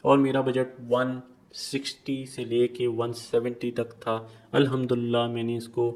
और मेरा बजट 160 से लेके 170 तक था। अल्हम्दुलिल्लाह मैंने इसको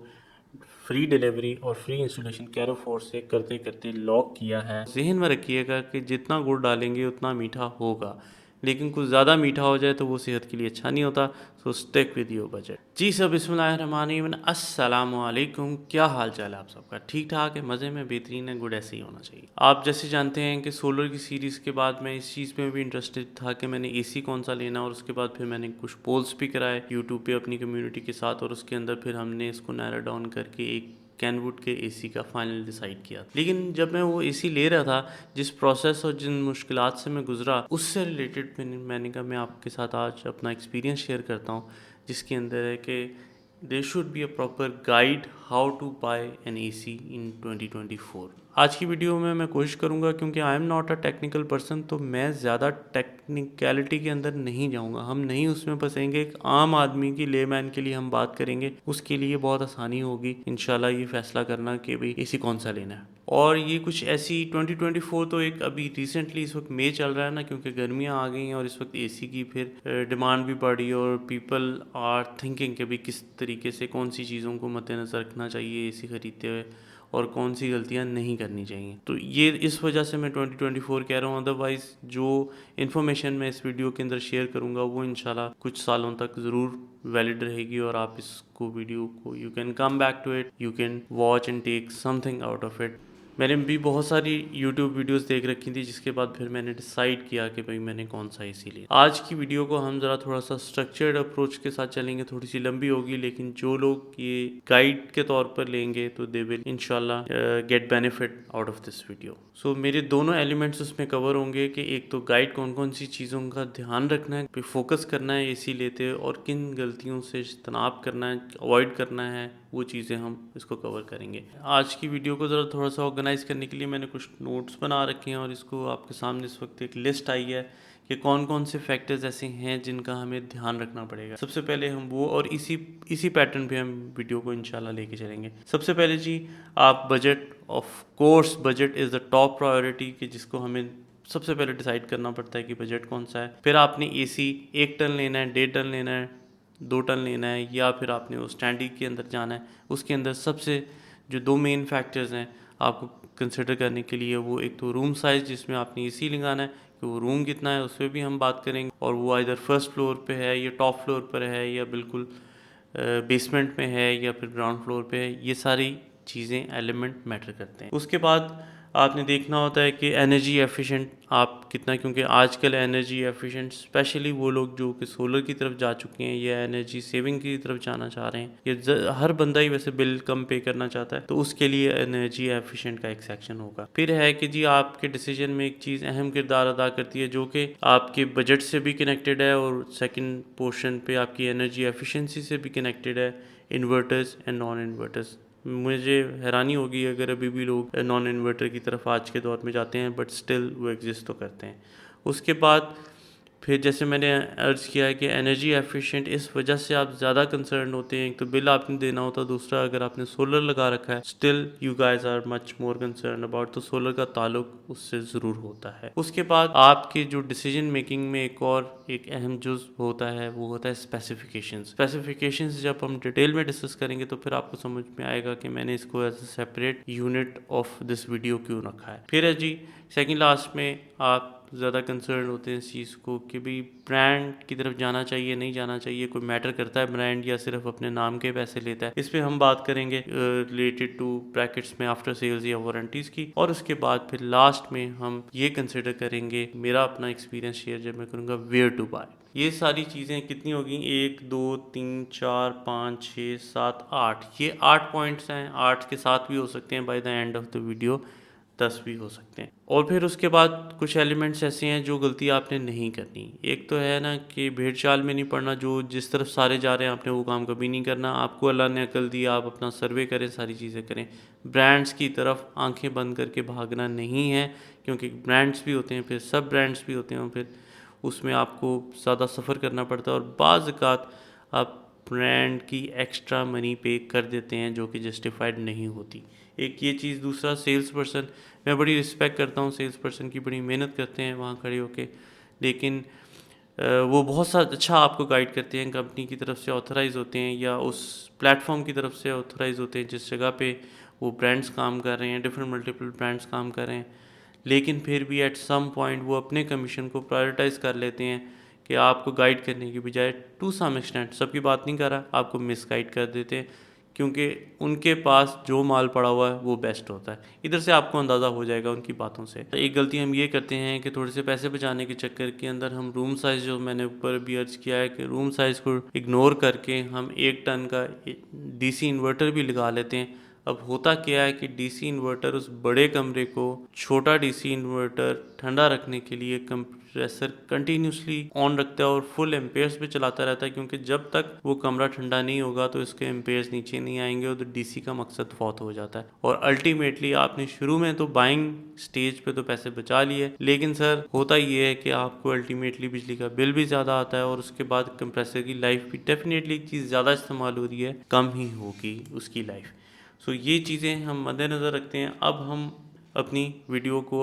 फ्री डिलीवरी और फ्री इंस्टॉलेशन कैरोफोर से करते करते लॉक किया है। जहन में रखिएगा कि जितना गुड़ डालेंगे उतना मीठा होगा, लेकिन कुछ ज़्यादा मीठा हो जाए तो वो सेहत के लिए अच्छा नहीं होता। So stick with your budget. जी सब बिस्मिल्लाहिर्रहमानिर्रहीम, अस्सलाम वालेकुम। क्या हाल चाल है आप सबका? ठीक ठाक है, मज़े में, बेहतरीन है, गुड ऐसे ही होना चाहिए। आप जैसे जानते हैं कि सोलर की सीरीज़ के बाद मैं इस चीज़ में भी इंटरेस्टेड था कि मैंने एसी कौन सा लेना, और उसके बाद फिर मैंने कुछ पोल्स भी कराए यूट्यूब पे अपनी कम्युनिटी के साथ, और उसके अंदर फिर हमने इसको नैरो डाउन करके एक कैनवुड के एसी का फाइनल डिसाइड किया। लेकिन जब मैं वो एसी ले रहा था, जिस प्रोसेस और जिन मुश्किलात से मैं गुजरा, उससे रिलेटेड मैंने कहा मैं आपके साथ आज अपना एक्सपीरियंस शेयर करता हूँ, जिसके अंदर है कि there should be a proper guide how to buy an AC in 2024। आज की वीडियो में मैं कोशिश करूंगा, क्योंकि I am not a technical person, तो मैं ज़्यादा टेक्निकलिटी के अंदर नहीं जाऊंगा। हम नहीं उसमें फंसेंगे। एक आम आदमी की, लेमैन के लिए हम बात करेंगे, उसके लिए बहुत आसानी होगी इंशाल्लाह ये फैसला करना कि भाई एसी कौन सा लेना है। और ये कुछ ऐसी 2024 तो एक अभी रिसेंटली इस वक्त मई चल रहा है ना, क्योंकि गर्मियाँ आ गई हैं और इस वक्त एसी की फिर डिमांड भी बढ़ी, और पीपल आर थिंकिंग कि भाई किस तरीके से कौन सी चीज़ों को मद्देनज़र रखना चाहिए एसी ख़रीदते हुए, और कौन सी गलतियां नहीं करनी चाहिए। तो ये इस वजह से मैं 2024 कह रहा हूँ। अदरवाइज़ जो इन्फॉर्मेशन मैं इस वीडियो के अंदर शेयर करूँगा वो इंशाल्लाह कुछ सालों तक ज़रूर वैलिड रहेगी, और आप इसको वीडियो को you can come back to it, you can watch and take something out of it. मैंने भी बहुत सारी यूट्यूब वीडियोस देख रखी थी, जिसके बाद फिर मैंने डिसाइड किया कि भाई मैंने कौन सा एसी लिया। आज की वीडियो को हम ज़रा थोड़ा सा स्ट्रक्चर्ड अप्रोच के साथ चलेंगे, थोड़ी सी लंबी होगी, लेकिन जो लोग ये गाइड के तौर पर लेंगे तो दे विल इंशाल्लाह get benefit out of this video. So मेरे दोनों एलिमेंट्स उसमें कवर होंगे कि एक तो गाइड कौन कौन सी चीज़ों का ध्यान रखना है, फोकस करना है एसी लेते, और किन गलतियों से इज्तनाब करना है, अवॉइड करना है, वो चीज़ें हम इसको कवर करेंगे। आज की वीडियो को ज़रा थोड़ा सा ऑर्गेनाइज करने के लिए मैंने कुछ नोट्स बना रखे हैं, और इसको आपके सामने इस वक्त एक लिस्ट आई है कि कौन कौन से फैक्टर्स ऐसे हैं जिनका हमें ध्यान रखना पड़ेगा। सबसे पहले हम वो, और इसी पैटर्न पे हम वीडियो को इंशाल्लाह लेके चलेंगे। सबसे पहले जी, आप budget, of course budget is the top priority, कि जिसको हमें सबसे पहले डिसाइड करना पड़ता है कि बजट कौन सा है। फिर आपने एसी 1 टन लेना है, 1.5 टन लेना है, 2 टन लेना है, या फिर आपने वो स्टैंडर्ड के अंदर जाना है। उसके अंदर सबसे जो दो मेन फैक्टर्स हैं आपको कंसिडर करने के लिए, वो एक तो रूम साइज़ जिसमें आपने एसी लगाना है, कि वो रूम कितना है, उस पर भी हम बात करेंगे, और वो इधर फर्स्ट फ्लोर पे है या टॉप फ्लोर पर है, या बिल्कुल बेसमेंट में है, या फिर ग्राउंड फ्लोर पे है। ये सारी चीज़ें, एलिमेंट मैटर करते हैं। उसके बाद आपने देखना होता है कि एनर्जी एफिशिएंट आप कितना, क्योंकि आजकल एनर्जी एफिशिएंट स्पेशली वो लोग जो कि सोलर की तरफ जा चुके हैं या एनर्जी सेविंग की तरफ जाना चाह रहे हैं, या हर बंदा ही वैसे बिल कम पे करना चाहता है, तो उसके लिए एनर्जी एफिशिएंट का एक सेक्शन होगा। फिर है कि जी आपके डिसीजन में एक चीज़ अहम किरदार अदा करती है, जो कि आपके बजट से भी कनेक्टेड है, और सेकेंड पोर्शन पे आपकी एनर्जी एफिशिएंसी से भी कनेक्टेड है, इन्वर्टर्स एंड नॉन इन्वर्टर्स। मुझे हैरानी होगी अगर अभी भी लोग नॉन इन्वर्टर की तरफ आज के दौर में जाते हैं, बट स्टिल वो एग्जिस्ट तो करते हैं। उसके बाद फिर जैसे मैंने अर्ज़ किया है कि एनर्जी एफिशिएंट इस वजह से आप ज़्यादा कंसर्न होते हैं, एक तो बिल आपने देना होता है, दूसरा अगर आपने सोलर लगा रखा है, still you guys are much more concern about, तो सोलर का ताल्लुक उससे ज़रूर होता है। उसके बाद आपके जो डिसीजन मेकिंग में एक अहम जुज़ होता है, वो होता है स्पेसिफिकेशंस। जब हम डिटेल में डिस्कस करेंगे तो फिर आपको समझ में आएगा कि मैंने इसको as a separate unit of this video क्यों रखा है। फिर है जी सेकंड लास्ट में, आप ज़्यादा कंसर्न होते हैं इस चीज़ को कि भाई ब्रांड की तरफ जाना चाहिए, नहीं जाना चाहिए, कोई मैटर करता है ब्रांड, या सिर्फ अपने नाम के पैसे लेता है। इस पर हम बात करेंगे रिलेटेड टू ब्रैकेट्स में आफ्टर सेल्स या वारंटीज़ की। और उसके बाद फिर लास्ट में हम ये कंसिडर करेंगे, मेरा अपना एक्सपीरियंस शेयर जब मैं करूँगा, वेयर टू बाय। ये सारी चीज़ें कितनी होगी, 1 2 3 4 5 6 7 8, ये 8 पॉइंट्स हैं। 8 के साथ भी हो सकते हैं by the end of the video, 10 भी हो सकते हैं। और फिर उसके बाद कुछ एलिमेंट्स ऐसे हैं जो गलती आपने नहीं करनी। एक तो है ना कि भेड़ चाल में नहीं पड़ना, जो जिस तरफ सारे जा रहे हैं आपने वो काम कभी नहीं करना। आपको अल्लाह ने अकल दी, आप अपना सर्वे करें, सारी चीज़ें करें। ब्रांड्स की तरफ आंखें बंद करके भागना नहीं है, क्योंकि ब्रांड्स भी होते हैं, फिर सब ब्रांड्स भी होते हैं, फिर उसमें आपको ज़्यादा सफ़र करना पड़ता है, और बाज़ अवत आप ब्रांड की एक्स्ट्रा मनी पे कर देते हैं जो कि जस्टिफाइड नहीं होती। एक ये चीज़। दूसरा, सेल्स पर्सन, मैं बड़ी रिस्पेक्ट करता हूँ सेल्स पर्सन की, बड़ी मेहनत करते हैं वहाँ खड़े होके, लेकिन वो बहुत सा अच्छा आपको गाइड करते हैं, कंपनी की तरफ से ऑथराइज़ होते हैं या उस प्लेटफॉर्म की तरफ से ऑथराइज़ होते हैं जिस जगह पे वो ब्रांड्स काम कर रहे हैं, डिफरेंट मल्टीपल ब्रांड्स काम कर रहे हैं। लेकिन फिर भी एट सम पॉइंट वो अपने कमीशन को प्रायोरिटाइज़ कर लेते हैं कि आपको गाइड करने की बजाय, टू सम एक्सटेंट, सबकी बात नहीं कर रहा, आपको मिस गाइड कर देते हैं, क्योंकि उनके पास जो माल पड़ा हुआ है वो बेस्ट होता है। इधर से आपको अंदाज़ा हो जाएगा उनकी बातों से। एक गलती हम ये करते हैं कि थोड़े से पैसे बचाने के चक्कर के अंदर हम रूम साइज़, जो मैंने ऊपर भी अर्ज किया है कि रूम साइज़ को इग्नोर करके हम 1 टन का डीसी इन्वर्टर भी लगा लेते हैं। अब होता क्या है कि डीसी इन्वर्टर उस बड़े कमरे को, छोटा डीसी इन्वर्टर ठंडा रखने के लिए कंप्रेसर कंटिन्यूसली ऑन रखता है और फुल एम्पेयर्स पे चलाता रहता है, क्योंकि जब तक वो कमरा ठंडा नहीं होगा तो इसके एम्पेयर्स नीचे नहीं आएंगे और तो डीसी का मकसद फौत हो जाता है। और अल्टीमेटली आपने शुरू में तो बाइंग स्टेज पे तो पैसे बचा लिए, लेकिन सर होता ये है कि आपको अल्टीमेटली बिजली का बिल भी ज़्यादा आता है और उसके बाद कंप्रेसर की लाइफ भी डेफिनेटली एक चीज़ ज़्यादा इस्तेमाल हो रही है, कम ही होगी उसकी लाइफ। सो ये चीज़ें हम मद्देनज़र रखते हैं। अब हम अपनी वीडियो को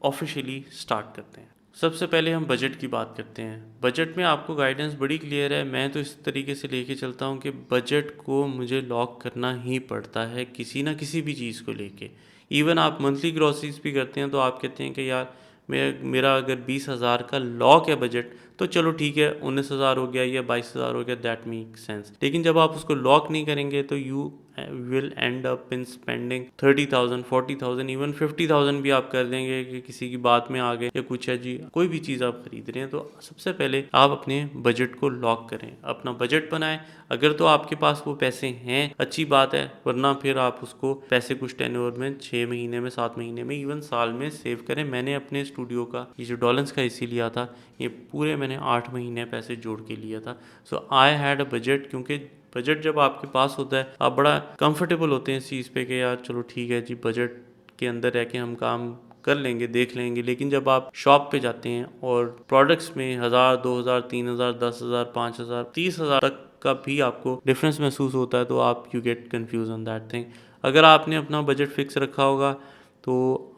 ऑफिशियली स्टार्ट करते हैं। सबसे पहले हम बजट की बात करते हैं। बजट में आपको गाइडेंस बड़ी क्लियर है। मैं तो इस तरीके से लेके चलता हूँ कि बजट को मुझे लॉक करना ही पड़ता है किसी ना किसी भी चीज़ को लेके। इवन आप मंथली ग्रॉसरीज भी करते हैं तो आप कहते हैं कि यार मेरा अगर 20,000 का लॉक है बजट, तो चलो ठीक है, 19,000 हो गया या 22,000 हो गया, दैट मेक सेंस। लेकिन जब आप उसको लॉक नहीं करेंगे तो you will and up in spending 30,000, 40,000, even 50,000 भी आप कर देंगे कि किसी की बात में आ गए या कुछ है जी, कोई भी चीज़ आप खरीद रहे हैं। तो सबसे पहले आप अपने बजट को लॉक करें, अपना बजट बनाएं। अगर तो आपके पास वो पैसे हैं, अच्छी बात है, वरना फिर आप उसको पैसे कुछ टेन्योर में 6 महीने में, 7 महीने में, इवन साल में सेव करें। मैंने अपने स्टूडियो का ये जो डॉलन्स का एसी लिया था, ये पूरे मैंने 8 महीने पैसे जोड़ के लिया था। सो आई हैड अ बजट, क्योंकि बजट जब आपके पास होता है आप बड़ा कंफर्टेबल होते हैं इस चीज़ पे कि यार चलो ठीक है जी, बजट के अंदर रह के हम काम कर लेंगे, देख लेंगे। लेकिन जब आप शॉप पे जाते हैं और प्रोडक्ट्स में 1,000, 2,000, 3,000, 10,000, 5,000, 30,000 तक का भी आपको डिफरेंस महसूस होता है, तो आप you get confuse on that thing. अगर आपने अपना बजट फिक्स रखा होगा तो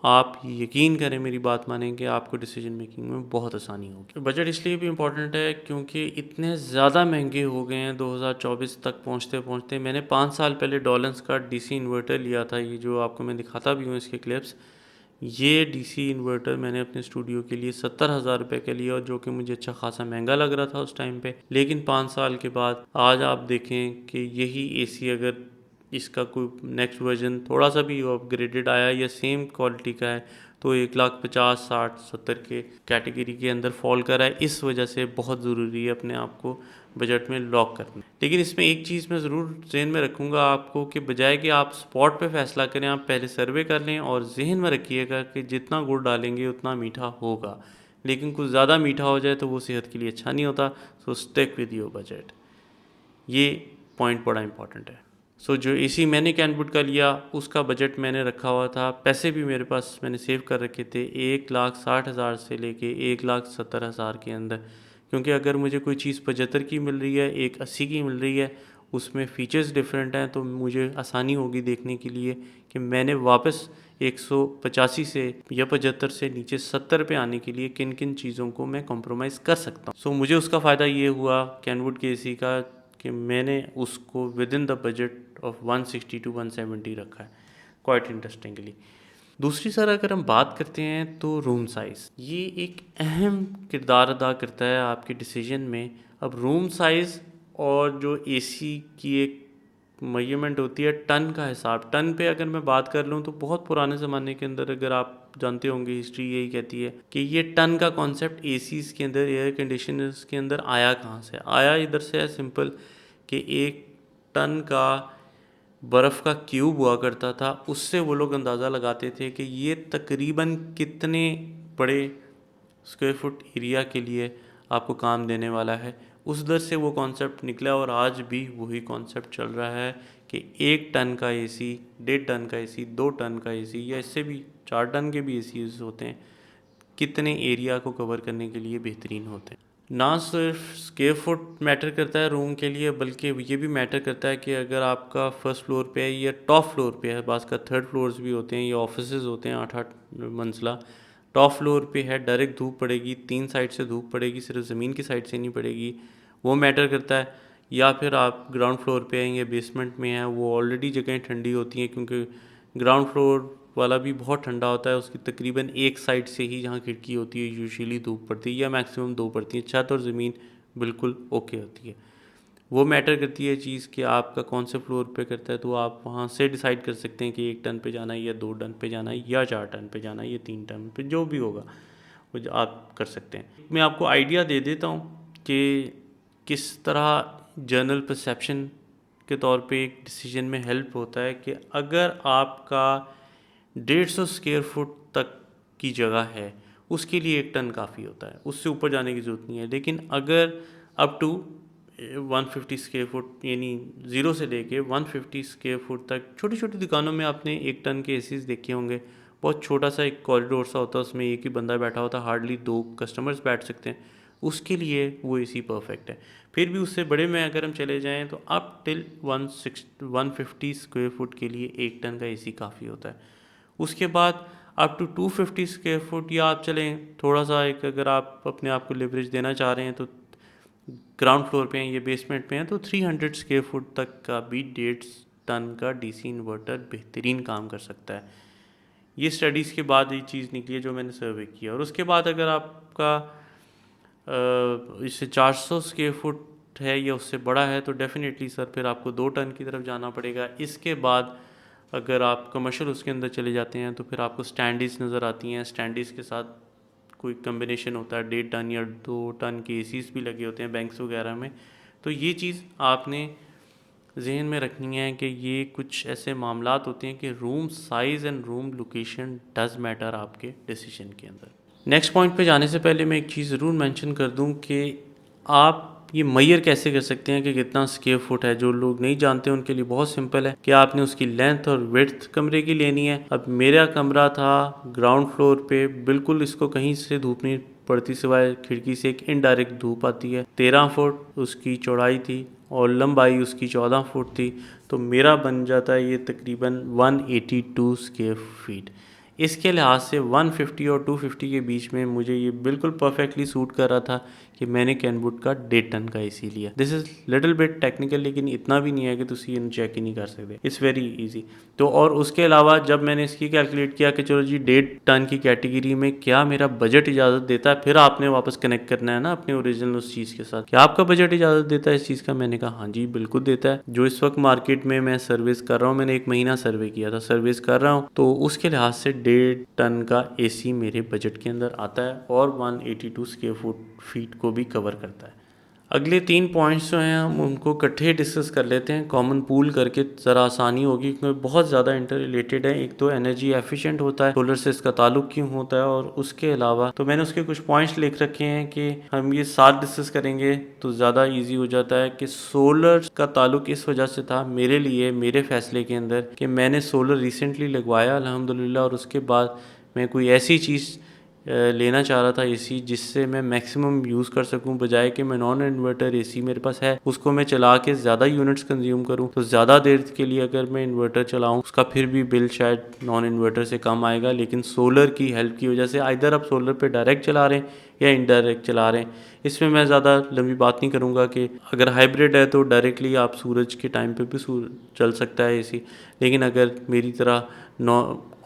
आप यकीन करें, मेरी बात मानें कि आपको डिसीजन मेकिंग में बहुत आसानी होगी। बजट इसलिए भी इम्पॉर्टेंट है क्योंकि इतने ज़्यादा महंगे हो गए हैं 2024 तक पहुंचते पहुंचते। मैंने 5 साल पहले डॉलन्स का डीसी इन्वर्टर लिया था, ये जो आपको मैं दिखाता भी हूँ इसके क्लिप्स। ये डीसी इन्वर्टर मैंने अपने स्टूडियो के लिए 70,000 रुपये का लिया, जो कि मुझे अच्छा खासा महंगा लग रहा था उस टाइम पे। लेकिन 5 साल के बाद आज आप देखें कि यही एसी अगर इसका कोई नेक्स्ट वर्जन थोड़ा सा भी अपग्रेडेड आया या सेम क्वालिटी का है तो 1,50,000, 60, 70 के कैटेगरी के अंदर फॉल कर रहा है। इस वजह से बहुत ज़रूरी है अपने आप को बजट में लॉक करना। लेकिन इसमें एक चीज़ मैं ज़रूर जहन में रखूँगा आपको कि बजाय कि आप स्पॉट पे फैसला करें, आप पहले सर्वे कर लें और जहन में रखिएगा कि जितना गुड़ डालेंगे उतना मीठा होगा। लेकिन कुछ ज़्यादा मीठा हो जाए तो वो सेहत के लिए अच्छा नहीं होता। So stick with your budget, ये पॉइंट बड़ा इंपॉर्टेंट है। सो जो एसी मैंने कैनवुड का लिया उसका बजट मैंने रखा हुआ था, पैसे भी मेरे पास मैंने सेव कर रखे थे 1,60,000 से लेके 1,70,000 के अंदर। क्योंकि अगर मुझे कोई चीज़ 75 की मिल रही है, 1,80 की मिल रही है, उसमें फ़ीचर्स डिफरेंट हैं, तो मुझे आसानी होगी देखने के लिए कि मैंने वापस 185 से या 75 से नीचे 70 पे आने के लिए किन किन चीज़ों को मैं कॉम्प्रोमाइज़ कर सकता हूँ। सो मुझे उसका फ़ायदा ये हुआ कैनवुड के एसी का कि मैंने उसको within the budget of 160 to 170 रखा है, क्वाइट इंटरेस्टिंगली। दूसरी सर अगर हम बात करते हैं तो रूम साइज़, ये एक अहम किरदार अदा करता है आपके डिसीजन में। अब रूम साइज़ और जो एसी की एक मेजरमेंट होती है टन का हिसाब, टन पे अगर मैं बात कर लूँ तो बहुत पुराने ज़माने के अंदर, अगर आप जानते होंगे, हिस्ट्री यही कहती है कि ये टन का कॉन्सेप्ट एसीज़ के अंदर, एयर कंडीशनर्स के अंदर आया कहाँ से? आया इधर से है सिंपल कि एक टन का बर्फ़ का क्यूब हुआ करता था, उससे वो लोग अंदाज़ा लगाते थे कि ये तकरीबन कितने बड़े स्क्वायर फुट एरिया के लिए आपको काम देने वाला है। उस दर से वो कॉन्सेप्ट निकला और आज भी वही कॉन्सेप्ट चल रहा है कि 1 टन का एसी, 1.5 टन का एसी, 2 टन का एसी या इससे भी 4 टन के भी एसी होते हैं, कितने एरिया को कवर करने के लिए बेहतरीन होते हैं। ना सिर्फ स्क्वायर फुट मैटर करता है रूम के लिए, बल्कि ये भी मैटर करता है कि अगर आपका फर्स्ट फ्लोर पे है या टॉप फ्लोर पे है, बास का थर्ड फ्लोर्स भी होते हैं या ऑफिसेज होते हैं 8-8 मंजिला, टॉप फ्लोर पे है, डायरेक्ट धूप पड़ेगी, 3 साइड से धूप पड़ेगी, सिर्फ ज़मीन की साइड से नहीं पड़ेगी, वो मैटर करता है। या फिर आप ग्राउंड फ्लोर पे हैं या बेसमेंट में हैं, वो ऑलरेडी जगहें ठंडी होती हैं, क्योंकि ग्राउंड फ्लोर वाला भी बहुत ठंडा होता है, उसकी तकरीबन एक साइड से ही जहाँ खिड़की होती है यूजुअली धूप पड़ती है, या मैक्सिमम 2 पड़ती है। छत और ज़मीन बिल्कुल ओके होती है। वो मैटर करती है चीज़ कि आपका कौन से फ्लोर पे करता है, तो आप वहाँ से डिसाइड कर सकते हैं कि 1 टन पे जाना है या 2 टन पे जाना है या 4 टन पे जाना है या 3 टन पे, जो भी होगा वो आप कर सकते हैं। मैं आपको आइडिया दे देता हूँ कि किस तरह जर्नल परसेप्शन के तौर पे एक डिसीजन में हेल्प होता है कि अगर आपका 150 स्क्वायर फुट तक की जगह है, उसके लिए 1 टन काफ़ी होता है, उससे ऊपर जाने की ज़रूरत नहीं है। लेकिन अगर अप टू 150 स्क्वायर फुट, यानी 0 से लेके 150 स्क्वायर फुट तक, छोटी छोटी दुकानों में आपने 1 टन के एसीज देखे होंगे। बहुत छोटा सा एक कॉरिडोर सा होता है, उसमें एक ही बंदा बैठा होता है, हार्डली 2 कस्टमर्स बैठ सकते हैं। उसके लिए वो एसी परफेक्ट है। फिर भी उससे बड़े में अगर हम चले जाएं तो अप टिल 150 स्क्वायर फुट के लिए 1 टन का एसी काफ़ी होता है। उसके बाद अप टू 250 स्क्वायर फुट, या आप चलें थोड़ा सा एक, अगर आप अपने आप को लिवरेज देना चाह रहे हैं तो ग्राउंड फ्लोर पे हैं या बेसमेंट पे हैं, तो 300 स्क्वायर फुट तक का भी 1.5 टन का डीसी इन्वर्टर बेहतरीन काम कर सकता है। ये स्टडीज़ के बाद ये चीज़ निकली है जो मैंने सर्वे किया। और उसके बाद अगर आपका इससे 400 स्क्वायर फुट है या उससे बड़ा है, तो डेफिनेटली सर फिर आपको 2 टन की तरफ जाना पड़ेगा। इसके बाद अगर आप कमर्शियल उसके अंदर चले जाते हैं तो फिर आपको स्टैंडीज़ नज़र आती हैं। स्टैंडीज़ के साथ कोई कम्बिनेशन होता है, 1.5 टन या 2 टन के एसीज भी लगे होते हैं बैंक्स वगैरह में। तो ये चीज़ आपने जहन में रखनी है कि ये कुछ ऐसे मामलात होते हैं कि room size and room location does matter आपके डिसीजन के अंदर। नेक्स्ट पॉइंट पे जाने से पहले मैं एक चीज़ ज़रूर मेंशन कर दूं कि आप ये मेजर कैसे कर सकते हैं कि कितना स्क्वायर फुट है। जो लोग नहीं जानते उनके लिए बहुत सिंपल है कि आपने उसकी लेंथ और विड्थ कमरे की लेनी है। अब मेरा कमरा था ग्राउंड फ्लोर पे, बिल्कुल इसको कहीं से धूप नहीं पड़ती सिवाय खिड़की से एक इनडायरेक्ट धूप आती है। 13 फुट उसकी चौड़ाई थी और लंबाई उसकी 14 फुट थी, तो मेरा बन जाता है ये तकरीबन 182 स्क्वायर फीट। इसके लिहाज से 150 और 250 के बीच में मुझे ये बिल्कुल परफेक्टली सूट कर रहा था कि मैंने कैनवुड का 1.5 टन का एसी लिया। This is little bit technical, लेकिन इतना भी नहीं है कि तुसी इन चेक ही नहीं कर सकते। It's very easy. तो और उसके अलावा जब मैंने इसकी कैलकुलेट किया कि चलो जी 1.5 टन की कैटेगरी में क्या मेरा बजट इजाज़त देता है, फिर आपने वापस कनेक्ट करना है ना अपने ओरिजिनल उस चीज़ के साथ, क्या आपका बजट इजाज़त देता है इस चीज़ का। मैंने कहा हाँ जी बिल्कुल देता है। जो इस वक्त मार्केट में मैं सर्विस कर रहा हूँ, मैंने 1 महीना सर्वे किया था, सर्विस कर रहा हूँ, तो उसके लिहाज से 1.5 टन का एसी मेरे बजट के अंदर आता है और 182 स्क्वायर फीट को भी कवर करता है। अगले 3 पॉइंट्स जो हैं हम उनको इकट्ठे डिस्कस कर लेते हैं, कॉमन पूल करके ज़रा आसानी होगी, क्योंकि बहुत ज़्यादा इंटर रिलेटेड है। एक तो एनर्जी एफिशिएंट होता है, सोलर से इसका ताल्लुक क्यों होता है, और उसके अलावा तो मैंने उसके कुछ पॉइंट्स लिख रखे हैं कि हम ये साथ डिस्कस करेंगे तो ज़्यादा ईजी हो जाता है। कि सोलर का ताल्लुक इस वजह से था मेरे लिए, मेरे फैसले के अंदर, कि मैंने सोलर रिसेंटली लगवाया अल्हम्दुलिल्लाह, और उसके बाद मैं कोई ऐसी चीज़ लेना चाह रहा था एसी जिससे मैं मैक्सिमम यूज़ कर सकूं, बजाय कि मैं नॉन इन्वर्टर एसी मेरे पास है उसको मैं चला के ज़्यादा यूनिट्स कंज्यूम करूं। तो ज़्यादा देर के लिए अगर मैं इन्वर्टर चलाऊं उसका फिर भी बिल शायद नॉन इन्वर्टर से कम आएगा, लेकिन सोलर की हेल्प की वजह से आइदर आप सोलर पे डायरेक्ट चला रहे हैं या इनडायरेक्ट चला रहे हैं। इसमें मैं ज़्यादा लंबी बात नहीं करूँगा कि अगर हाइब्रिड है तो डायरेक्टली आप सूरज के टाइम पे भी चल सकता है एसी, लेकिन अगर मेरी तरह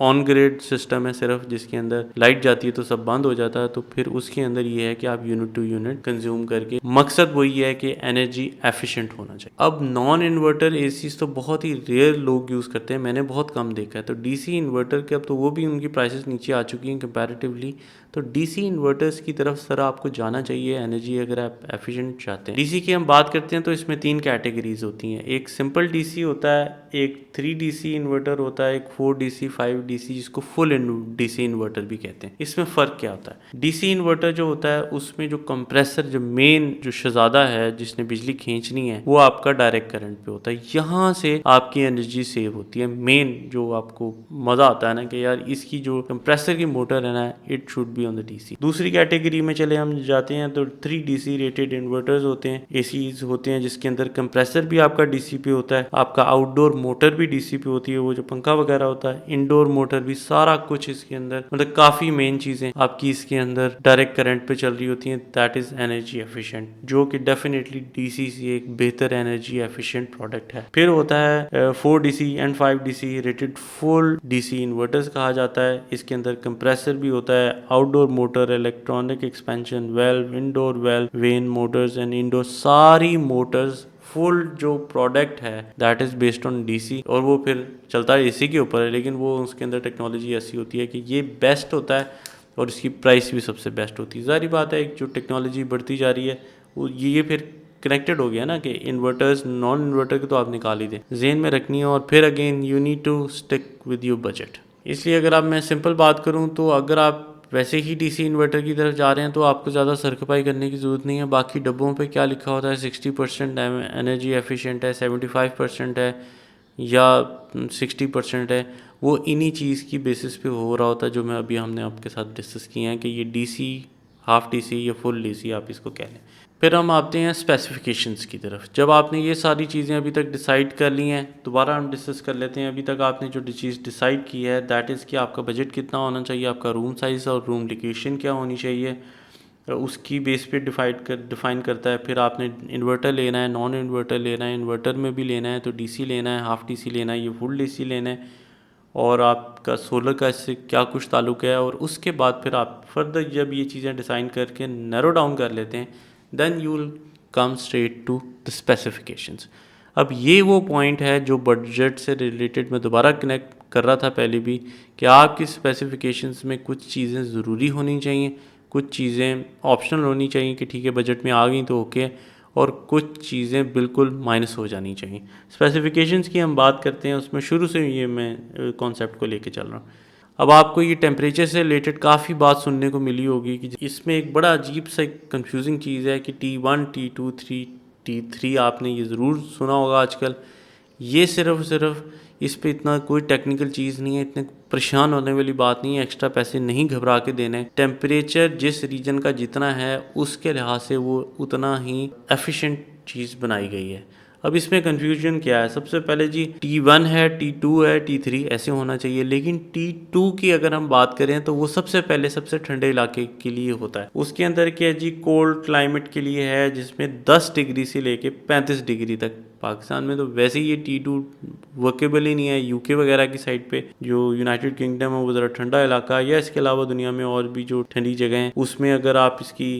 ऑन ग्रिड सिस्टम है सिर्फ, जिसके अंदर लाइट जाती है तो सब बंद हो जाता है, तो फिर उसके अंदर ये है कि आप यूनिट टू यूनिट कंज्यूम करके, मकसद वही है कि एनर्जी एफिशिएंट होना चाहिए। अब नॉन इन्वर्टर एसीज तो बहुत ही रेयर लोग यूज़ करते हैं, मैंने बहुत कम देखा है। तो डीसी इन्वर्टर के अब तो वो भी उनकी प्राइसेस नीचे आ चुकी हैं कंपैरेटिवली। तो डीसी इन्वर्टर्स की तरफ सर आपको जाना चाहिए एनर्जी अगर आप एफिशिएंट चाहते हैं। डीसी की हम बात करते हैं तो इसमें 3 कैटेगरीज होती हैं। एक सिंपल डीसी होता है, एक 3 डीसी इन्वर्टर होता है, एक 4 डीसी 5 डीसी, जिसको फुल डीसी इन्वर्टर भी कहते हैं। इसमें फ़र्क क्या होता है? डीसी इन्वर्टर जो होता है उसमें जो कंप्रेसर, जो मेन जो शहजादा है जिसने बिजली खींचनी है, वो आपका डायरेक्ट करंट पे होता है। यहाँ से आपकी एनर्जी सेव होती है। मेन जो आपको मज़ा आता है ना कि यार इसकी जो कंप्रेसर की मोटर है ना, it should be on the DC. दूसरी कैटेगरी में चले हम जाते हैं तो 3 डीसी रेटेड इन्वर्टर्स होते हैं, एसीज होते हैं जिसके अंदर कंप्रेसर भी आपका डीसी पे होता है, आपका आउटडोर मोटर भी डीसी पे होती है, वो जो पंखा वगैरह होता है, इंडोर मोटर भी, सारा कुछ इसके अंदर, मतलब काफ़ी मेन चीज़ें आपकी इसके अंदर डायरेक्ट करंट पे चल रही होती हैं। दैट इज़ एनर्जी एफिशिएंट, जो कि डेफिनेटली डीसी से एक बेहतर एनर्जी एफिशिएंट प्रोडक्ट है। फिर होता है 4 DC and 5 DC rated full DC inverters कहा जाता है। इसके अंदर कंप्रेसर भी होता है, outdoor motor, electronic expansion valve, indoor valve, when Motors and indoor सारी मोटर्स फुल जो प्रोडक्ट है that is based on DC, और वो फिर चलता है एसी के ऊपर है, लेकिन वो उसके अंदर टेक्नोलॉजी ऐसी होती है कि ये बेस्ट होता है और इसकी प्राइस भी सबसे बेस्ट होती है। ज़ाहिर बात है एक जो टेक्नोलॉजी बढ़ती जा रही है वो ये फिर कनेक्टेड हो गया ना कि इन्वर्टर्स नॉन इन्वर्टर के तो आप निकाल ही दें, जेन में रखनी है, और फिर again you need to stick with your budget. इसलिए अगर आप मैं सिंपल बात करूं तो अगर आप वैसे ही डीसी इन्वर्टर की तरफ जा रहे हैं तो आपको ज़्यादा सरखपाई करने की ज़रूरत नहीं है। बाकी डब्बों पे क्या लिखा होता है 60% एनर्जी एफिशिएंट है, 75% है या 60% है, वो इन्हीं चीज़ की बेसिस पे हो रहा होता है जो मैं अभी हमने आपके साथ डिस्कस किए हैं कि ये डीसी, हाफ डीसी या फुल डीसी आप इसको कह लें। फिर हम आते हैं स्पेसिफिकेशंस की तरफ। जब आपने ये सारी चीज़ें अभी तक डिसाइड कर ली हैं, दोबारा हम डिस्कस कर लेते हैं। अभी तक आपने जो चीज़ डिसाइड की है दैट इज़ कि आपका बजट कितना होना चाहिए, आपका रूम साइज़ और रूम लोकेशन क्या होनी चाहिए, उसकी बेस पे डिफ़ाइन करता है। फिर आपने इन्वर्टर लेना है, नॉन इन्वर्टर लेना है, इन्वर्टर में भी लेना है तो डीसी लेना है, हाफ डीसी लेना है, ये फुल डीसी लेना है, और आपका सोलर का इससे क्या कुछ ताल्लुक़ है। और उसके बाद फिर आप फर्दर जब ये चीज़ें डिज़ाइन करके नैरो डाउन कर लेते हैं then you will come straight to the specifications. अब ये वो पॉइंट है जो बजट से रिलेटेड मैं दोबारा कनेक्ट कर रहा था पहले भी, कि आपकी स्पेसिफिकेशंस में कुछ चीज़ें ज़रूरी होनी चाहिए, कुछ चीज़ें ऑप्शनल होनी चाहिए कि ठीक है बजट में आ गई तो ओके, और कुछ चीज़ें बिल्कुल माइनस हो जानी चाहिए। स्पेसिफिकेशंस की हम बात करते हैं, उसमें शुरू से ये मैं कॉन्सेप्ट को लेके चल रहा हूँ। अब आपको ये टेम्परेचर से रिलेटेड काफ़ी बात सुनने को मिली होगी कि इसमें एक बड़ा अजीब सा कंफ्यूजिंग चीज़ है कि T1, T2, T3 आपने ये ज़रूर सुना होगा आजकल। ये सिर्फ इस पे इतना कोई टेक्निकल चीज़ नहीं है, इतने परेशान होने वाली बात नहीं है, एक्स्ट्रा पैसे नहीं घबरा के देने। टेम्परेचर जिस रीजन का जितना है उसके लिहाज से वो उतना ही एफिशिएंट चीज़ बनाई गई है। अब इसमें कन्फ्यूजन क्या है, सबसे पहले जी T1 है, T2 है, T3 ऐसे होना चाहिए, लेकिन T2 की अगर हम बात करें तो वो सबसे पहले सबसे ठंडे इलाके के लिए होता है। उसके अंदर क्या है जी, कोल्ड क्लाइमेट के लिए है जिसमें 10 डिग्री से लेके 35 डिग्री तक। पाकिस्तान में तो वैसे ही ये T2 वर्केबल ही नहीं है। यूके वगैरह की साइड पे जो यूनाइटेड किंगडम है वो ज़रा ठंडा इलाका है, या इसके अलावा दुनिया में और भी जो ठंडी जगह हैं उसमें अगर आप इसकी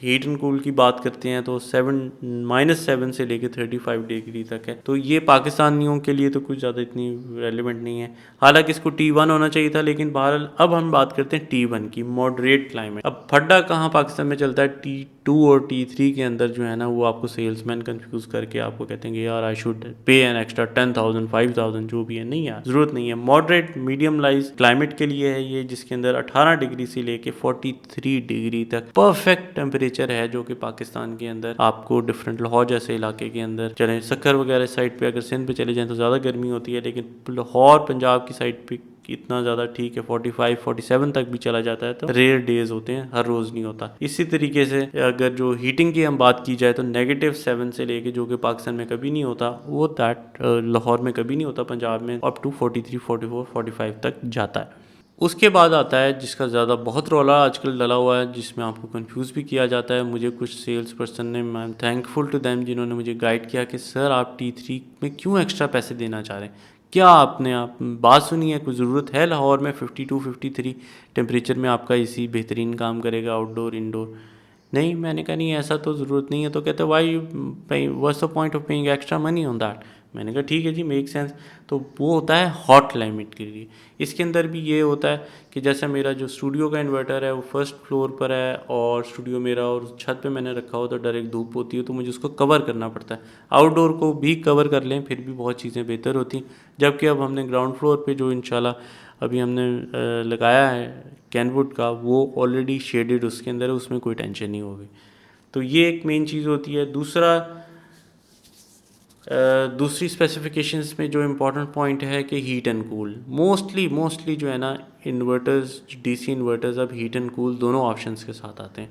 हीट एंड कूल की बात करते हैं तो -7 से लेके 35 डिग्री तक है। तो ये पाकिस्तानियों के लिए तो कुछ ज़्यादा इतनी रेलिवेंट नहीं है, हालांकि इसको T1 होना चाहिए था, लेकिन बहरहाल अब हम बात करते हैं T1 की, मॉडरेट क्लाइमेट। अब फड्डा कहाँ पाकिस्तान में चलता है, T2 और T3 के अंदर जो है ना वो आपको सेल्समैन कंफ्यूज करके आपको कहते हैं कि यार I should pay an extra 10,000 5,000 जो भी है। नहीं यार, ज़रूरत नहीं है। मॉडरेट मीडियम लाइज क्लाइमेट के लिए है ये, जिसके अंदर 18 डिग्री से लेके 43 डिग्री तक परफेक्ट टेम्परेचर है, जो कि पाकिस्तान के अंदर आपको डिफरेंट लाहौर जैसे इलाके के अंदर चले, सक्कर वगैरह साइड पे अगर सिंध पे चले जाएं तो ज़्यादा गर्मी होती है, लेकिन लाहौर पंजाब की साइड पे इतना ज़्यादा ठीक है, 45 47 तक भी चला जाता है। तो रेयर डेज होते हैं, हर रोज़ नहीं होता। इसी तरीके से अगर जो हीटिंग की हम बात की जाए तो -7 से लेके, जो कि पाकिस्तान में कभी नहीं होता, वो दैट लाहौर में कभी नहीं होता, पंजाब में अप टू 43 44 45 तक जाता है। उसके बाद आता है जिसका ज़्यादा बहुत रौला आजकल डला हुआ है, जिसमें आपको कंफ्यूज भी किया जाता है। मुझे कुछ सेल्स पर्सन ने, I am thankful to them, जिन्होंने मुझे गाइड किया कि सर आप T3 में क्यों एक्स्ट्रा पैसे देना चाह रहे हैं, क्या आपने आप बात सुनी है, कोई ज़रूरत है लाहौर में 52 53 टेम्परेचर में आपका एसी बेहतरीन काम करेगा आउटडोर इंडोर? नहीं, मैंने कहा नहीं ऐसा तो ज़रूरत नहीं है। तो कहते why what's the point of paying extra money on that. मैंने कहा ठीक है जी, मेक सेंस। तो वो होता है हॉट क्लाइमेट के लिए। इसके अंदर भी ये होता है कि जैसे मेरा जो स्टूडियो का इन्वर्टर है वो फर्स्ट फ्लोर पर है, और स्टूडियो मेरा और छत पे मैंने रखा हो तो डायरेक्ट धूप होती है, तो मुझे उसको कवर करना पड़ता है। आउटडोर को भी कवर कर लें फिर भी बहुत चीज़ें बेहतर होती हैं। जबकि अब हमने ग्राउंड फ्लोर पे जो इंशाल्लाह अभी हमने लगाया है कैनवुड का, वो ऑलरेडी शेडेड उसके अंदर है, उसमें कोई टेंशन नहीं होगी। तो ये एक मेन चीज़ होती है। दूसरी स्पेसिफिकेशंस में जो इम्पोर्टेंट पॉइंट है कि हीट एंड कूल, मोस्टली जो है ना इन्वर्टर्स, डीसी इन्वर्टर्स अब हीट एंड कूल दोनों ऑप्शंस के साथ आते हैं।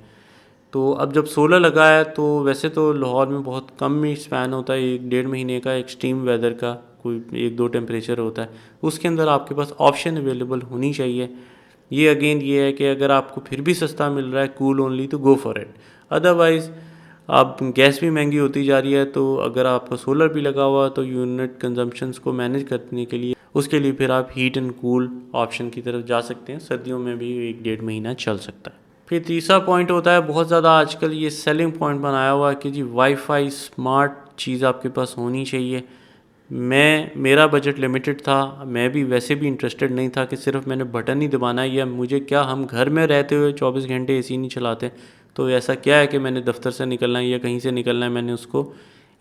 तो अब जब सोलर लगा है तो वैसे तो लाहौर में बहुत कम ही स्पैन होता है, 1-1.5 महीने का एक्सट्रीम वेदर का, कोई 1-2 टेम्परेचर होता है, उसके अंदर आपके पास ऑप्शन अवेलेबल होनी चाहिए। ये अगेन ये है कि अगर आपको फिर भी सस्ता मिल रहा है कूल ओनली तो गो फॉर इट। अदरवाइज़ अब गैस भी महंगी होती जा रही है, तो अगर आपका सोलर भी लगा हुआ तो यूनिट कंजम्पशंस को मैनेज करने के लिए उसके लिए फिर आप हीट एंड कूल ऑप्शन की तरफ जा सकते हैं। सर्दियों में भी 1-1.5 महीना चल सकता है। फिर तीसरा पॉइंट होता है, बहुत ज़्यादा आजकल ये सेलिंग पॉइंट बनाया हुआ है कि जी वाईफाई स्मार्ट चीज़ आपके पास होनी चाहिए। मेरा बजट लिमिटेड था, मैं भी वैसे भी इंटरेस्टेड नहीं था कि सिर्फ मैंने बटन ही दबाना है, या मुझे क्या, हम घर में रहते हुए 24 घंटे एसी नहीं चलाते, तो ऐसा क्या है कि मैंने दफ्तर से निकलना है या कहीं से निकलना है, मैंने उसको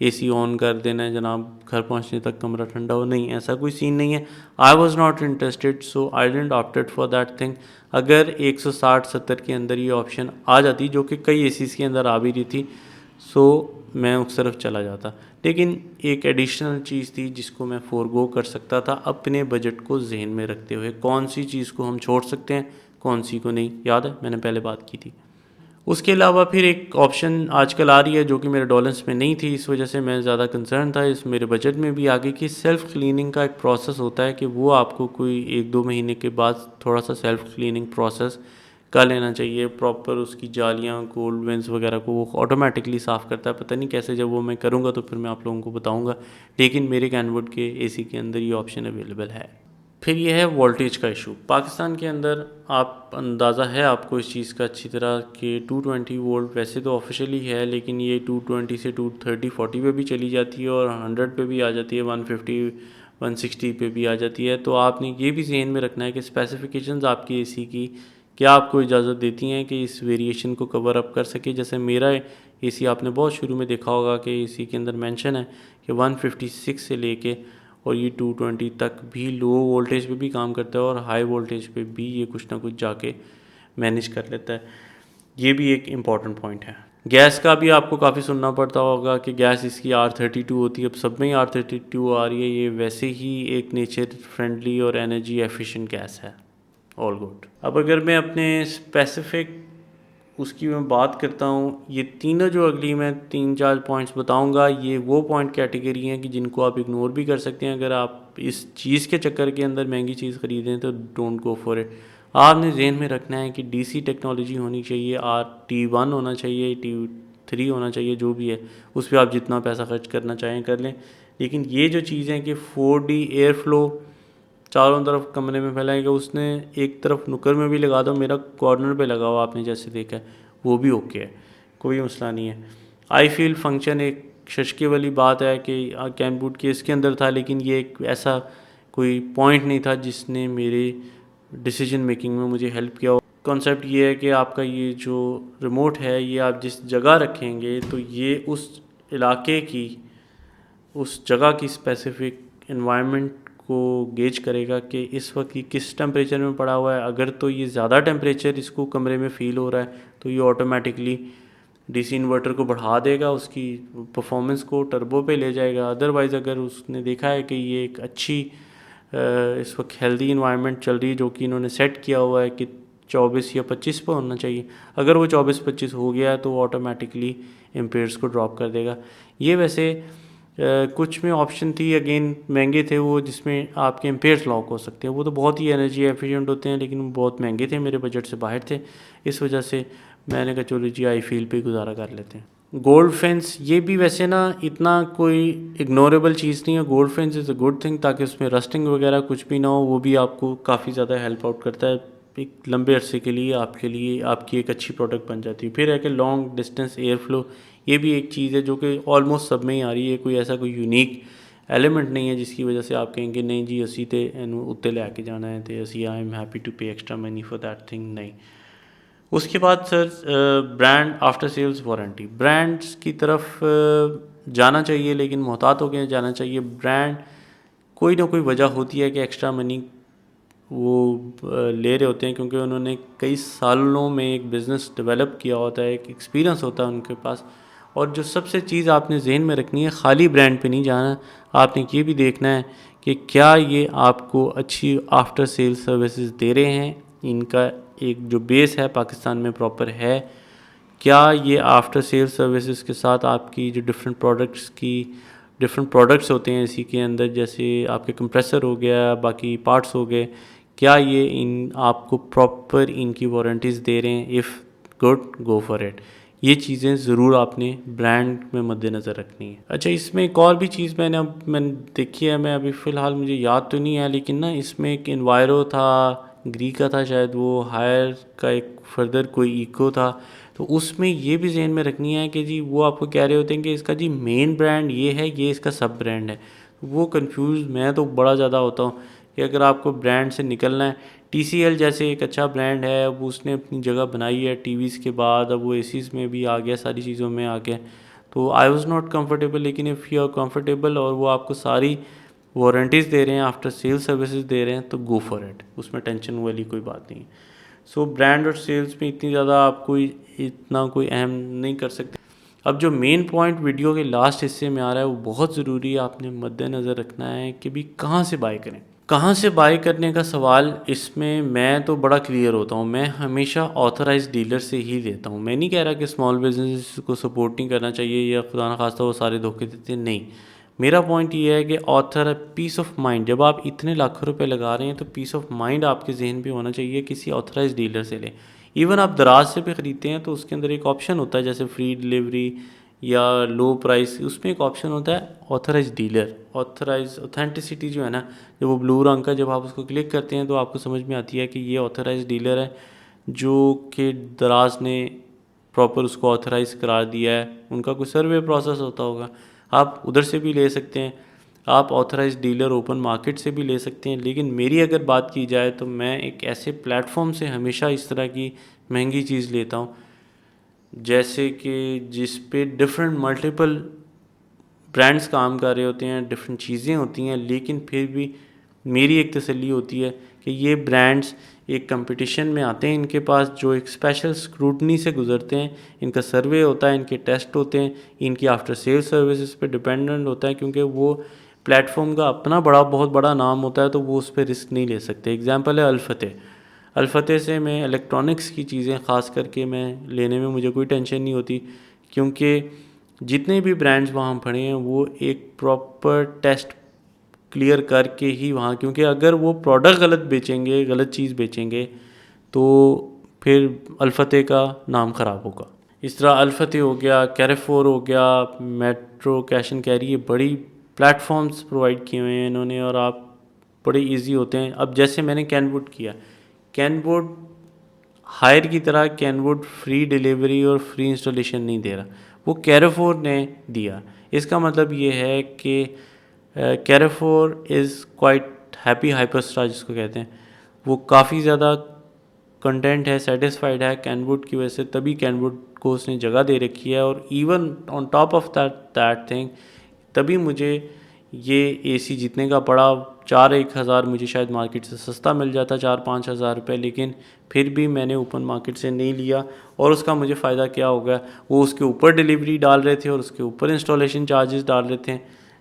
एसी ऑन कर देना है जनाब, घर पहुंचने तक कमरा ठंडा हो। नहीं, ऐसा कोई सीन नहीं है। I was not interested, so I didn't opted for that thing. अगर 160-70 के अंदर ये ऑप्शन आ जाती, जो कि कई एसीज़ के अंदर आ भी रही थी, सो मैं उस तरफ चला जाता। लेकिन एक एडिशनल चीज़ थी जिसको मैं फोरगो कर सकता था अपने बजट को जहन में रखते हुए, कौन सी चीज़ को हम छोड़ सकते हैं, कौन सी को नहीं, याद है मैंने पहले बात की थी। उसके अलावा फिर एक ऑप्शन आजकल आ रही है जो कि मेरे डॉलेंस में नहीं थी, इस वजह से मैं ज़्यादा कंसर्न था, इस मेरे बजट में भी आ गई कि सेल्फ़ क्लीनिंग का एक प्रोसेस होता है कि वो आपको कोई 1-2 महीने के बाद थोड़ा सा सेल्फ़ क्लीनिंग प्रोसेस कर लेना चाहिए। प्रॉपर उसकी जालियाँ, कोल्ड वेंट्स वगैरह को वो ऑटोमेटिकली साफ़ करता है। पता नहीं कैसे, जब वो मैं करूँगा तो फिर मैं आप लोगों को बताऊँगा, लेकिन मेरे कैनवुड के एसी के अंदर ये ऑप्शन अवेलेबल है। फिर ये है वोल्टेज का इशू। पाकिस्तान के अंदर आप अंदाज़ा है आपको इस चीज़ का अच्छी तरह कि 220 वोल्ट वैसे तो ऑफिशियली है, लेकिन ये 220 से 230-40 पे भी चली जाती है और 100 पे भी आ जाती है, 150-160 पे भी आ जाती है। तो आपने ये भी ज़हन में रखना है कि स्पेसिफिकेशंस आपकी एसी की क्या आपको इजाज़त देती हैं कि इस वेरिएशन को कवर अप कर सके। जैसे मेरा एसी आपने बहुत शुरू में देखा होगा कि एसी के अंदर मेंशन है कि 156 से लेके और ये 220 तक भी लो वोल्टेज पे भी काम करता है और हाई वोल्टेज पे भी ये कुछ ना कुछ जाके मैनेज कर लेता है। ये भी एक इम्पॉर्टेंट पॉइंट है। गैस का भी आपको काफ़ी सुनना पड़ता होगा कि गैस इसकी R32 होती है, अब सब में ही R32 आ रही है। ये वैसे ही एक नेचर फ्रेंडली और एनर्जी एफिशिएंट गैस है। All good. अब अगर मैं अपने स्पेसिफिक उसकी मैं बात करता हूँ, ये तीनों जो अगली मैं 3-4 पॉइंट्स बताऊँगा, ये वो पॉइंट कैटेगरी हैं कि जिनको आप इग्नोर भी कर सकते हैं। अगर आप इस चीज़ के चक्कर के अंदर महंगी चीज़ ख़रीदें तो डोंट गो फॉर इट। आपने जहन में रखना है कि डीसी टेक्नोलॉजी होनी चाहिए, T1 होना चाहिए, T3 होना चाहिए, जो भी है उस पर आप जितना पैसा खर्च करना चाहें कर लें। लेकिन ये जो चीज़ें कि 4D एयर फ्लो चारों तरफ कमरे में फैलाएगा, उसने एक तरफ नुक्कड़ में भी लगा दो, मेरा कॉर्नर पे लगा हुआ आपने जैसे देखा है, वो भी ओके है, कोई मसला नहीं है। आई फील फंक्शन एक शशके वाली बात है कि कैन बूट के इसके अंदर था, लेकिन ये एक ऐसा कोई पॉइंट नहीं था जिसने मेरे डिसीजन मेकिंग में मुझे हेल्प किया। कॉन्सेप्ट ये है कि आपका ये जो रिमोट है ये आप जिस जगह रखेंगे तो ये उस इलाके की, उस जगह की स्पेसिफिक एनवायरनमेंट को गेज करेगा कि इस वक्त ये किस टेम्परेचर में पड़ा हुआ है। अगर तो ये ज़्यादा टेम्परेचर इसको कमरे में फ़ील हो रहा है तो ये ऑटोमेटिकली डीसी इन्वर्टर को बढ़ा देगा, उसकी परफॉर्मेंस को टर्बो पे ले जाएगा। अदरवाइज़ अगर उसने देखा है कि ये एक अच्छी इस वक्त हेल्दी इन्वायरमेंट चल रही है जो कि इन्होंने सेट किया हुआ है कि 24 या 25 पर होना चाहिए, अगर वो 24-25 हो गया तो ऑटोमेटिकली एम्पेयर्स को ड्रॉप कर देगा। ये वैसे कुछ में ऑप्शन थी, अगेन महंगे थे वो, जिसमें आपके एम्पेयर्स लॉक हो सकते हैं, वो तो बहुत ही एनर्जी एफिशिएंट होते हैं, लेकिन वो बहुत महंगे थे, मेरे बजट से बाहर थे। इस वजह से मैंने कहा चलो जी आई फील पे गुजारा कर लेते हैं। गोल्ड फेंस, ये भी वैसे ना इतना कोई इग्नोरेबल चीज़ नहीं है। Gold fence is a good thing, ताकि उसमें रस्टिंग वगैरह कुछ भी ना हो, वो भी आपको काफ़ी ज़्यादा हेल्प आउट करता है। एक लंबे अरसे के लिए आपके लिए आपकी एक अच्छी प्रोडक्ट बन जाती है। फिर है कि लॉन्ग डिस्टेंस एयर फ्लो, ये भी एक चीज़ है जो कि ऑलमोस्ट सब में ही आ रही है, कोई ऐसा कोई यूनिक एलिमेंट नहीं है जिसकी वजह से आप कहेंगे नहीं जी असी तो इनू उत्ते लैके जाना है तो असी I am happy to pay extra money for that thing, नहीं। उसके बाद sir brand after sales warranty, brands की तरफ जाना चाहिए, लेकिन मोहतात होकर जाना चाहिए। ब्रांड कोई ना कोई वजह होती है कि एक्स्ट्रा मनी वो ले रहे होते हैं, क्योंकि उन्होंने कई सालों में एक बिज़नेस डेवलप किया होता है, एक एक्सपीरियंस होता है उनके पास। और जो सबसे चीज़ आपने जहन में रखनी है, खाली ब्रांड पे नहीं जाना, आपने ये भी देखना है कि क्या ये आपको अच्छी आफ्टर सेल सर्विसेज दे रहे हैं, इनका एक जो बेस है पाकिस्तान में प्रॉपर है, क्या ये आफ्टर सेल सर्विसेज के साथ आपकी जो डिफरेंट प्रोडक्ट्स होते हैं इसी के अंदर, जैसे आपके कंप्रेसर हो गया, बाकी पार्ट्स हो गए, क्या ये इन आपको प्रॉपर इनकी वारंटीज़ दे रहे हैं? If good, go for it. ये चीज़ें ज़रूर आपने ब्रांड में मद्देनज़र रखनी है। अच्छा, इसमें एक और भी चीज़ मैंने देखी है, मैं अभी फ़िलहाल मुझे याद तो नहीं है, लेकिन ना इसमें एक इन्वायरो था, ग्री का था शायद, वो हायर का एक फर्दर कोई इको था। तो उसमें ये भी जहन में रखनी है कि जी वो आपको कह रहे होते हैं कि इसका जी मेन ब्रांड ये है, ये इसका सब ब्रांड है। वो कंफ्यूज मैं तो बड़ा ज़्यादा होता हूँ कि अगर आपको ब्रांड से निकलना है, TCL जैसे एक अच्छा ब्रांड है, अब उसने अपनी जगह बनाई है टीवीज़ के बाद, अब वो एसीज़ में भी आ गया, सारी चीज़ों में आ गया। तो आई वॉज़ नॉट कम्फर्टेबल, लेकिन इफ़ यू आर कम्फर्टेबल और वो आपको सारी वारंटीज़ दे रहे हैं, आफ्टर सेल सर्विसेज दे रहे हैं, तो गो फॉर इट, उसमें टेंशन वाली कोई बात नहीं है। सो ब्रांड और सेल्स में इतनी ज़्यादा आपको इतना कोई अहम नहीं कर सकते। अब जो मेन पॉइंट वीडियो के लास्ट हिस्से में आ रहा है वो बहुत ज़रूरी है, आपने मद्देनज़र रखना है कि भी कहाँ से बाय करें। कहाँ से बाय करने का सवाल, इसमें मैं तो बड़ा क्लियर होता हूँ, मैं हमेशा ऑथराइज्ड डीलर से ही लेता हूँ। मैं नहीं कह रहा कि स्मॉल बिजनेस को सपोर्ट नहीं करना चाहिए या खुदा न खास्ता वो सारे धोखे देते, नहीं। मेरा पॉइंट ये है कि ऑथर पीस ऑफ माइंड, जब आप इतने लाखों रुपए लगा रहे हैं तो पीस ऑफ माइंड आपके जहन पे होना चाहिए, किसी ऑथराइज डीलर से लें। इवन आप दराज से भी ख़रीदते हैं तो उसके अंदर एक ऑप्शन होता है, जैसे फ्री डिलीवरी या लो प्राइस, उसमें एक ऑप्शन होता है ऑथराइज डीलर। ऑथराइज ऑथेंटिसिटी जो है ना, जब वो ब्लू रंग का, जब आप उसको क्लिक करते हैं तो आपको समझ में आती है कि ये ऑथराइज डीलर है, जो कि दराज ने प्रॉपर उसको ऑथराइज़ करा दिया है। उनका कोई सर्वे प्रोसेस होता होगा, आप उधर से भी ले सकते हैं, आप ऑथराइज डीलर ओपन मार्केट से भी ले सकते हैं। लेकिन मेरी अगर बात की जाए तो मैं एक ऐसे प्लेटफॉर्म से हमेशा इस तरह की महंगी चीज़ लेता हूँ, जैसे कि जिस पे डिफरेंट मल्टीपल ब्रांड्स काम कर रहे होते हैं, डिफरेंट चीज़ें होती हैं, लेकिन फिर भी मेरी एक तसल्ली होती है कि ये ब्रांड्स एक कंपटीशन में आते हैं, इनके पास जो एक स्पेशल स्क्रूटनी से गुजरते हैं, इनका सर्वे होता है, इनके टेस्ट होते हैं, इनकी आफ्टर सेल सर्विसेज पे डिपेंडेंट होता है, क्योंकि वो प्लेटफॉर्म का अपना बहुत बड़ा नाम होता है, तो वो उस पर रिस्क नहीं ले सकते। एग्जांपल है अल्फ़तेह से मैं इलेक्ट्रॉनिक्स की चीज़ें ख़ास करके मैं लेने में मुझे कोई टेंशन नहीं होती, क्योंकि जितने भी ब्रांड्स वहाँ पड़े हैं वो एक प्रॉपर टेस्ट क्लियर करके ही वहाँ, क्योंकि अगर वो प्रोडक्ट गलत बेचेंगे, गलत चीज़ बेचेंगे, तो फिर अल्फ़तेह का नाम ख़राब होगा। इस तरह अल्फ़तेह हो गया, कैरेफोर हो गया, मेट्रो कैश एंड कैरी, ये बड़ी प्लेटफॉर्म्स प्रोवाइड किए हुए हैं इन्होंने, और आप बड़े इजी होते हैं। अब जैसे मैंने कैनवुड किया, कैनवुड हायर की तरह कैनवुड फ्री डिलीवरी और फ्री इंस्टॉलेशन नहीं दे रहा, वो कैरेफोर ने दिया। इसका मतलब ये है कि कैरेफोर इज़ क्वाइट हैप्पी हाइपरस्टार जिसको कहते हैं, वो काफ़ी ज़्यादा कंटेंट है, सेटिस्फाइड है कैनवुड की वजह से, तभी कैनवुड को उसने जगह दे रखी है। और even on top of that thing, तभी मुझे ये एसी जितने का पड़ा, 4-1 हज़ार मुझे शायद मार्केट से सस्ता मिल जाता, 4-5 हज़ार रुपये, लेकिन फिर भी मैंने ओपन मार्केट से नहीं लिया। और उसका मुझे फ़ायदा क्या हो गया, वो उसके ऊपर डिलीवरी डाल रहे थे और उसके ऊपर इंस्टॉलेशन चार्जेस डाल रहे थे।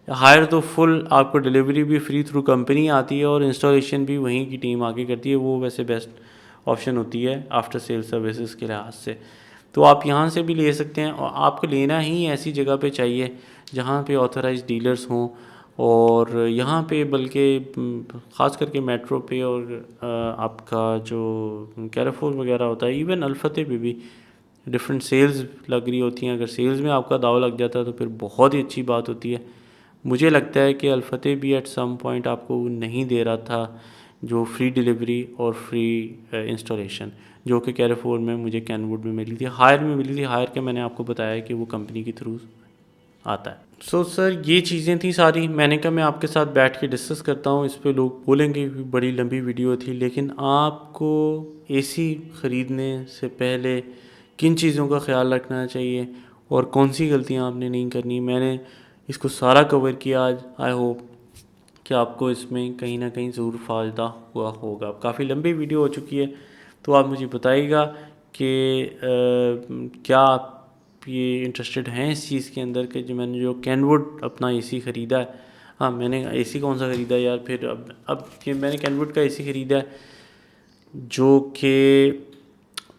हायर तो फुल आपको डिलीवरी भी फ्री थ्रू कंपनी आती है और इंस्टॉलेशन भी वहीं की टीम आके करती है, वो वैसे बेस्ट ऑप्शन होती है आफ्टर सेल सर्विसेज के लिहाज से। तो आप यहाँ से भी ले सकते हैं, और आपको लेना ही ऐसी जगह पे चाहिए जहाँ पे ऑथराइज्ड डीलर्स हों, और यहाँ पे बल्कि ख़ास करके मेट्रो पे, और आपका जो कैरेफोर वगैरह होता है, इवन अल्फ़तेह पे भी डिफरेंट सेल्स लग रही होती हैं। अगर सेल्स में आपका दाव लग जाता है तो फिर बहुत ही अच्छी बात होती है। मुझे लगता है कि अल्फ़तेह भी एट सम पॉइंट आपको नहीं दे रहा था जो फ्री डिलीवरी और फ्री इंस्टॉलेशन, जो कि कैरेफोर में मुझे कैनवुड में मिली थी, हायर में मिली थी। हायर के मैंने आपको बताया कि वो कंपनी के थ्रू आता है। सो सर, ये चीज़ें थी सारी, मैंने कहा मैं आपके साथ बैठ के डिस्कस करता हूँ। इस पे लोग बोलेंगे कि बड़ी लंबी वीडियो थी, लेकिन आपको एसी ख़रीदने से पहले किन चीज़ों का ख्याल रखना चाहिए और कौन सी गलतियाँ आपने नहीं करनी, मैंने इसको सारा कवर किया आज। आई होप कि आपको इसमें कहीं ना कहीं ज़रूर फ़ायदा हुआ होगा। अब काफ़ी लंबी वीडियो हो चुकी है, तो आप मुझे बताइएगा कि क्या आप ये इंटरेस्टेड हैं इस चीज़ के अंदर कि जो मैंने जो कैनवुड अपना एसी ख़रीदा है। हाँ, मैंने एसी कौन सा ख़रीदा यार, फिर अब ये मैंने कैनवुड का एसी ख़रीदा है, जो कि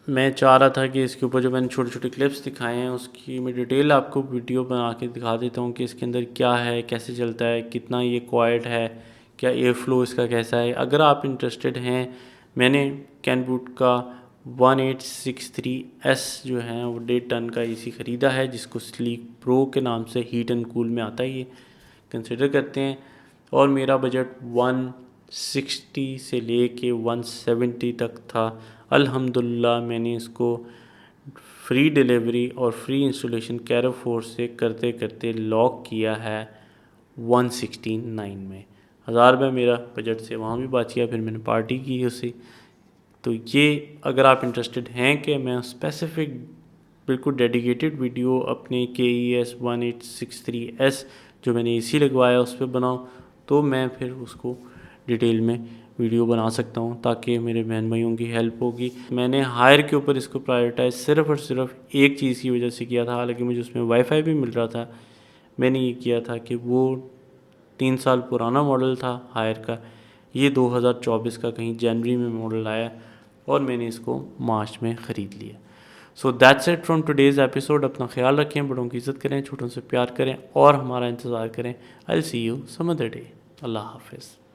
मैं चाह रहा था कि इसके ऊपर जो मैंने छोटे छोटे क्लिप्स दिखाए हैं उसकी मैं डिटेल आपको वीडियो बना के दिखा देता हूँ कि इसके अंदर क्या है, कैसे चलता है, कितना ये क्वाइट है, क्या एयर फ्लो इसका कैसा है। अगर आप इंटरेस्टेड हैं, मैंने कैनबूट का 1863S जो है वो 1.5 टन का एसी ख़रीदा है, जिसको स्लीक प्रो के नाम से हीट एंड कूल में आता है, ये कंसिडर करते हैं। और मेरा बजट 160 से ले के 170 तक था। अल्हम्दुलिल्लाह मैंने इसको फ्री डिलीवरी और फ्री इंस्टॉलेशन कैरोफोर्स से करते करते लॉक किया है 169 में। 1000 रुपये मेरा बजट से वहाँ भी बच गया, फिर मैंने पार्टी की उसे। तो ये अगर आप इंटरेस्टेड हैं कि मैं स्पेसिफिक बिल्कुल डेडिकेटेड वीडियो अपने KES 1863S जो मैंने एसी लगवाया उस पर बनाऊँ, तो मैं फिर उसको डिटेल में वीडियो बना सकता हूँ, ताकि मेरे बहन भाइयों की हेल्प होगी। मैंने हायर के ऊपर इसको प्रायोरिटाइज सिर्फ़ और सिर्फ एक चीज़ की वजह से किया था, हालांकि मुझे उसमें वाईफाई भी मिल रहा था। मैंने ये किया था कि वो 3 साल पुराना मॉडल था हायर का, ये 2024 का कहीं जनवरी में मॉडल आया और मैंने इसको मार्च में ख़रीद लिया। So that's it from today's episode. अपना ख्याल रखें, बड़ों की इज़्ज़त करें, छोटों से प्यार करें और हमारा इंतज़ार करें। I will see you some other day. Allah हाफिज़।